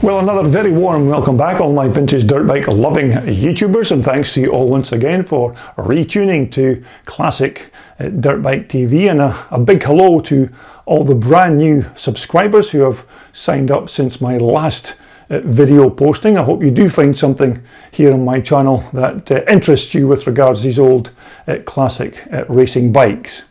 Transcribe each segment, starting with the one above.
Well, another very warm welcome back, all my vintage dirt bike loving YouTubers, and thanks to you all once again for retuning to classic dirt bike TV, and a big hello to all the brand new subscribers who have signed up since my last video posting. I hope you do find something here on my channel that interests you with regards to these old classic racing bikes.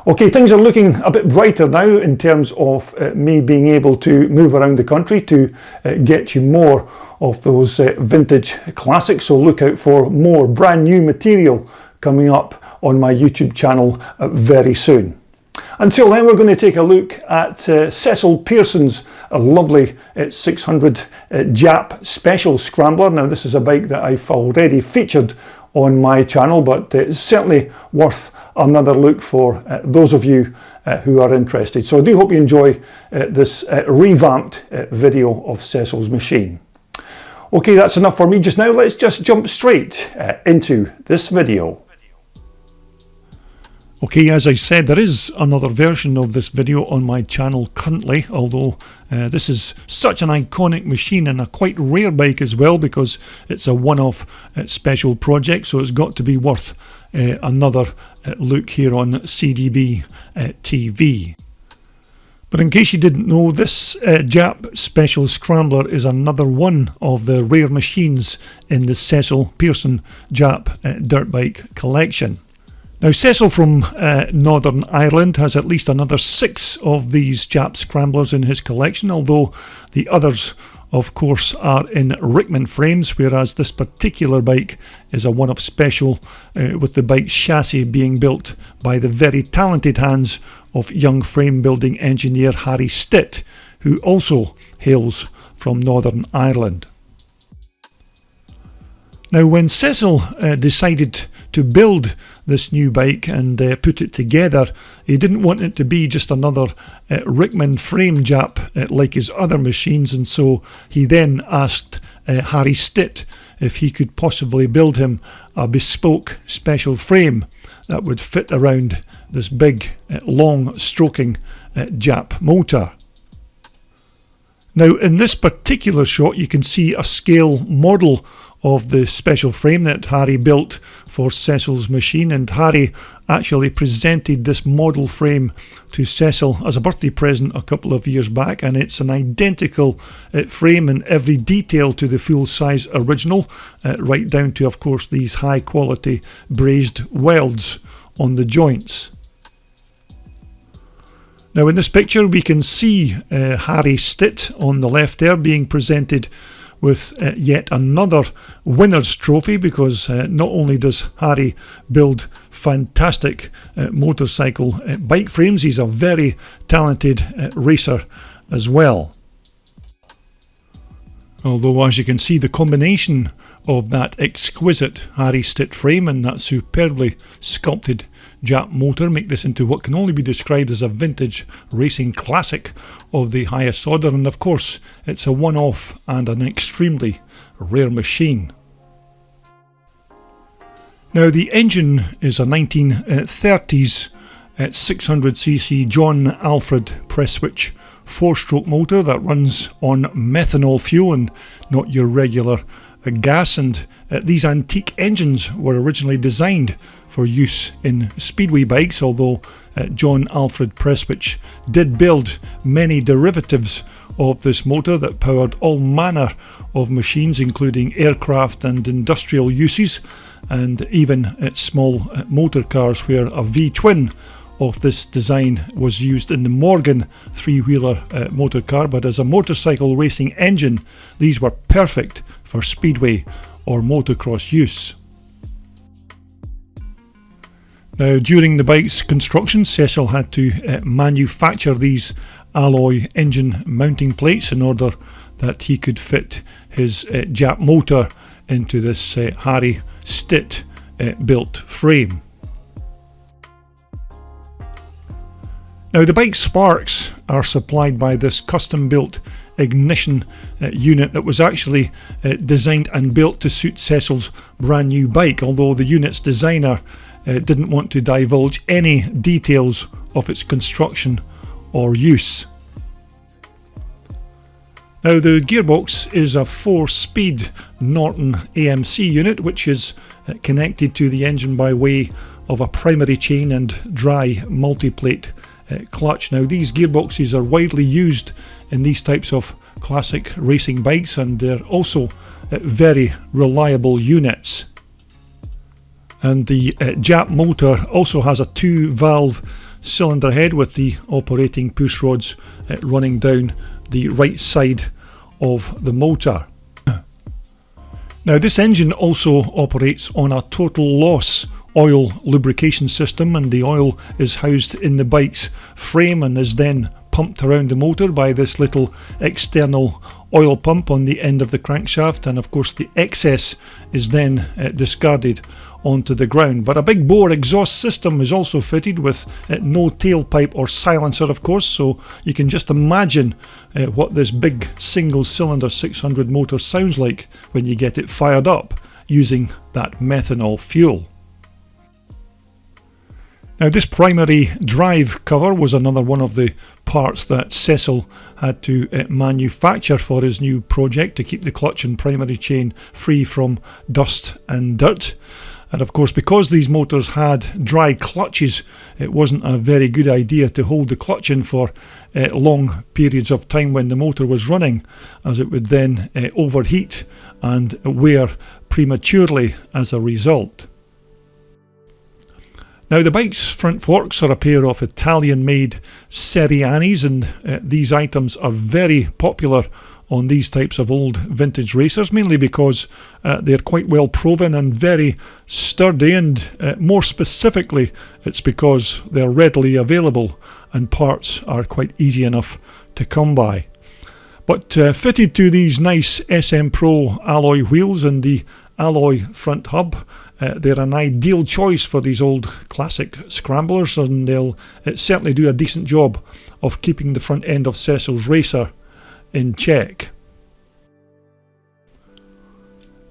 Okay, things are looking a bit brighter now in terms of me being able to move around the country to get you more of those vintage classics, so look out for more brand new material coming up on my YouTube channel very soon. Until then, we're going to take a look at Cecil Pearson's lovely 600 JAP Special Scrambler. Now, this is a bike that I've already featured on my channel, but it's certainly worth another look for those of you who are interested. So I do hope you enjoy this revamped video of Cecil's machine. Okay, that's enough for me just now. Let's just jump straight into this video. Okay, as I said, there is another version of this video on my channel currently, although this is such an iconic machine and a quite rare bike as well, because it's a one-off special project, so it's got to be worth another look here on CDB TV. But in case you didn't know, this JAP Special Scrambler is another one of the rare machines in the Cecil Pearson JAP dirt bike collection. Now, Cecil from Northern Ireland has at least another 6 of these JAP Scramblers in his collection, although the others, of course, are in Rickman frames, whereas this particular bike is a one-off special with the bike's chassis being built by the very talented hands of young frame building engineer Harry Stitt, who also hails from Northern Ireland. Now, when Cecil decided to build this new bike and put it together, he didn't want it to be just another Rickman frame JAP like his other machines, and so he then asked Harry Stitt if he could possibly build him a bespoke special frame that would fit around this big long stroking JAP motor. Now, in this particular shot you can see a scale model of the special frame that Harry built for Cecil's machine, and Harry actually presented this model frame to Cecil as a birthday present a couple of years back, and it's an identical frame in every detail to the full-size original, right down to, of course, these high quality brazed welds on the joints. Now, in this picture we can see Harry Stitt on the left there being presented with yet another winner's trophy, because not only does Harry build fantastic motorcycle bike frames, he's a very talented racer as well. Although, as you can see, the combination of that exquisite Harry Stitt frame and that superbly sculpted JAP motor make this into what can only be described as a vintage racing classic of the highest order, and of course it's a one-off and an extremely rare machine. Now, the engine is a 1930s 600cc John Alfred press switch 4-stroke motor that runs on methanol fuel and not your regular gas, and these antique engines were originally designed for use in speedway bikes, although John Alfred Prestwich did build many derivatives of this motor that powered all manner of machines, including aircraft and industrial uses, and even small motor cars, where a V-twin of this design was used in the Morgan three-wheeler motor car. But as a motorcycle racing engine, these were perfect for speedway or motocross use. Now, during the bike's construction, Cecil had to manufacture these alloy engine mounting plates in order that he could fit his JAP motor into this Harry Stitt built frame. Now, the bike's sparks are supplied by this custom built ignition unit that was actually designed and built to suit Cecil's brand new bike, although the unit's designer didn't want to divulge any details of its construction or use. Now the gearbox is a 4-speed Norton AMC unit, which is connected to the engine by way of a primary chain and dry multiplate clutch. Now these gearboxes are widely used in these types of classic racing bikes, and they're also very reliable units. And the JAP motor also has a 2-valve cylinder head with the operating push rods running down the right side of the motor. Now this engine also operates on a total loss oil lubrication system, and the oil is housed in the bike's frame and is then pumped around the motor by this little external oil pump on the end of the crankshaft, and of course the excess is then discarded onto the ground. But a big bore exhaust system is also fitted with no tailpipe or silencer, of course, so you can just imagine what this big single cylinder 600 motor sounds like when you get it fired up using that methanol fuel. Now this primary drive cover was another one of the parts that Cecil had to manufacture for his new project to keep the clutch and primary chain free from dust and dirt. And of course, because these motors had dry clutches, it wasn't a very good idea to hold the clutch in for long periods of time when the motor was running, as it would then overheat and wear prematurely as a result. Now the bike's front forks are a pair of Italian-made Serianis, and these items are very popular on these types of old vintage racers, mainly because they're quite well proven and very sturdy, and more specifically it's because they're readily available and parts are quite easy enough to come by. But fitted to these nice SM Pro alloy wheels and the alloy front hub, they're an ideal choice for these old classic scramblers, and they'll certainly do a decent job of keeping the front end of Cecil's racer in check.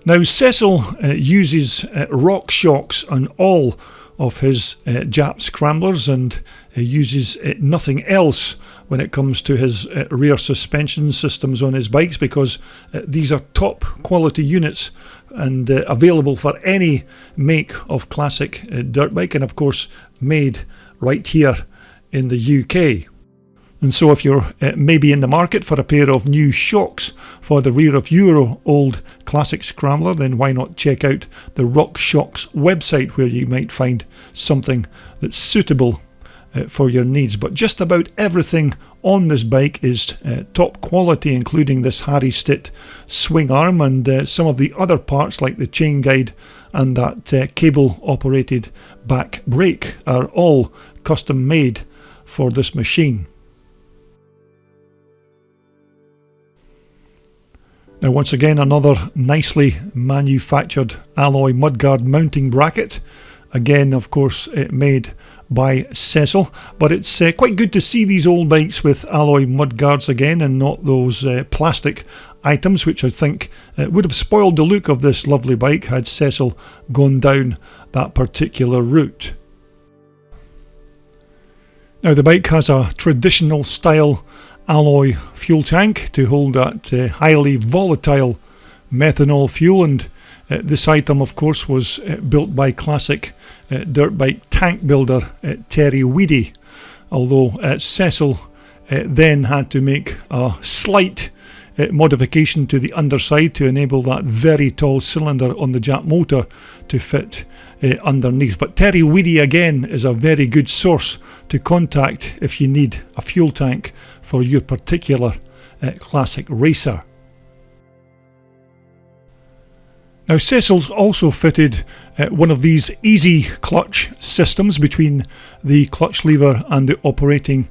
Now Cecil uses rock shocks on all of his JAP scramblers, and uses nothing else when it comes to his rear suspension systems on his bikes, because these are top quality units and available for any make of classic dirt bike, and of course made right here in the UK. And so if you're maybe in the market for a pair of new shocks for the rear of your old classic scrambler, then why not check out the Rock Shocks website, where you might find something that's suitable for your needs. But just about everything on this bike is top quality, including this Harry Stitt swing arm, and some of the other parts like the chain guide and that cable operated back brake are all custom made for this machine. Now once again, another nicely manufactured alloy mudguard mounting bracket, again of course made by Cecil, but it's quite good to see these old bikes with alloy mudguards again, and not those plastic items, which I think would have spoiled the look of this lovely bike had Cecil gone down that particular route. Now the bike has a traditional style alloy fuel tank to hold that highly volatile methanol fuel, and this item of course was built by classic dirt bike tank builder Terry Weedy, although Cecil then had to make a slight modification to the underside to enable that very tall cylinder on the JAP motor to fit underneath. But Terry Weedy again is a very good source to contact if you need a fuel tank for your particular classic racer. Now Cecil's also fitted one of these easy clutch systems between the clutch lever and the operating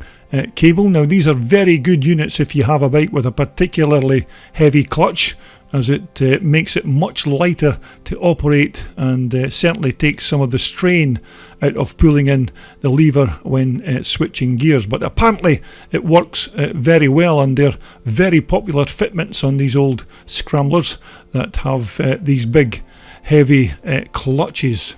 cable. Now these are very good units if you have a bike with a particularly heavy clutch, as it makes it much lighter to operate, and certainly takes some of the strain out of pulling in the lever when switching gears. But apparently it works very well, and they're very popular fitments on these old scramblers that have these big heavy clutches.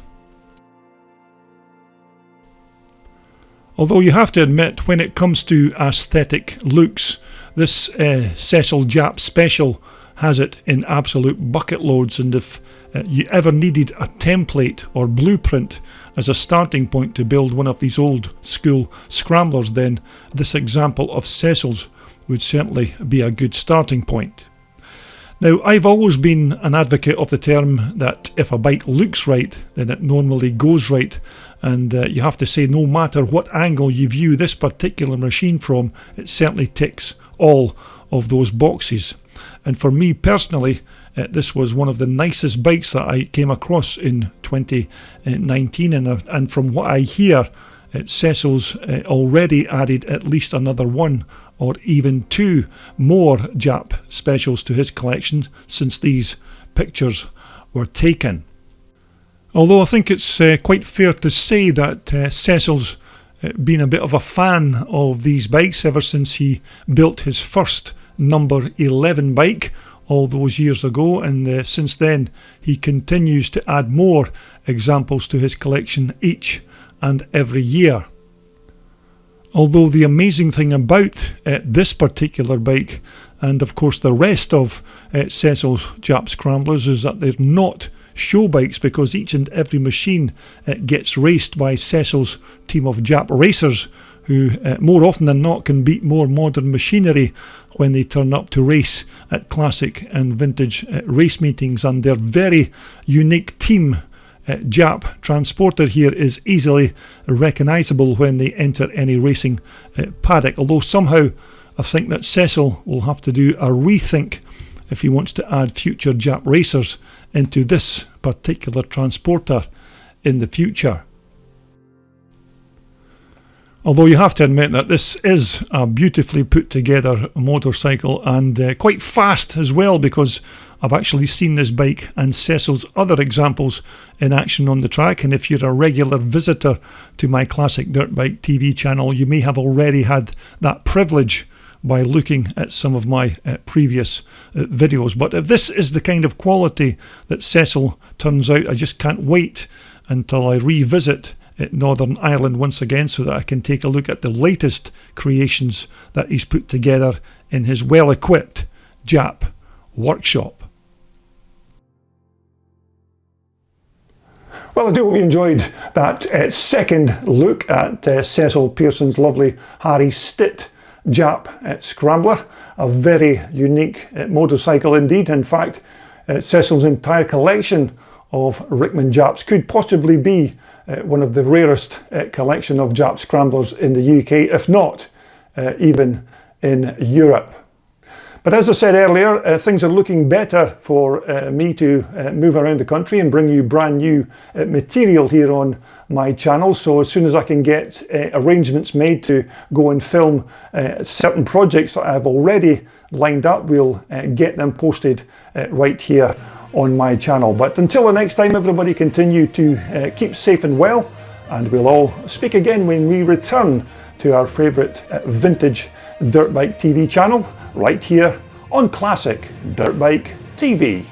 Although you have to admit, when it comes to aesthetic looks, This Cecil JAP Special has it in absolute bucket loads, and if you ever needed a template or blueprint as a starting point to build one of these old school scramblers, then this example of Cecil's would certainly be a good starting point. Now, I've always been an advocate of the term that if a bike looks right, then it normally goes right, and you have to say no matter what angle you view this particular machine from, it certainly ticks all of those boxes. And for me personally, this was one of the nicest bikes that I came across in 2019, and from what I hear, Cecil's already added at least another one or even two more JAP specials to his collection since these pictures were taken. Although I think it's quite fair to say that Cecil's been a bit of a fan of these bikes ever since he built his first number 11 bike all those years ago, and since then he continues to add more examples to his collection each and every year. Although the amazing thing about this particular bike, and of course the rest of Cecil's JAP Scramblers, is that they're not show bikes, because each and every machine gets raced by Cecil's team of JAP racers, who more often than not can beat more modern machinery when they turn up to race at classic and vintage race meetings. And their very unique team JAP transporter here is easily recognisable when they enter any racing paddock, although somehow I think that Cecil will have to do a rethink if he wants to add future JAP racers into this particular transporter in the future. Although you have to admit that this is a beautifully put together motorcycle, and quite fast as well, because I've actually seen this bike and Cecil's other examples in action on the track. And if you're a regular visitor to my Classic Dirt Bike TV channel, you may have already had that privilege by looking at some of my previous videos. But if this is the kind of quality that Cecil turns out, I just can't wait until I revisit Northern Ireland once again, so that I can take a look at the latest creations that he's put together in his well-equipped JAP workshop. Well, I do hope you enjoyed that second look at Cecil Pearson's lovely Harry Stitt JAP Scrambler. A very unique motorcycle indeed. In fact, Cecil's entire collection of Rickman JAPs could possibly be one of the rarest collection of JAP Scramblers in the UK, if not even in Europe. But as I said earlier, things are looking better for me to move around the country and bring you brand new material here on my channel. So as soon as I can get arrangements made to go and film certain projects that I've already lined up, we'll get them posted right here on my channel. But until the next time, everybody continue to keep safe and well, and we'll all speak again when we return to our favourite vintage dirt bike TV channel right here on Classic Dirt Bike TV.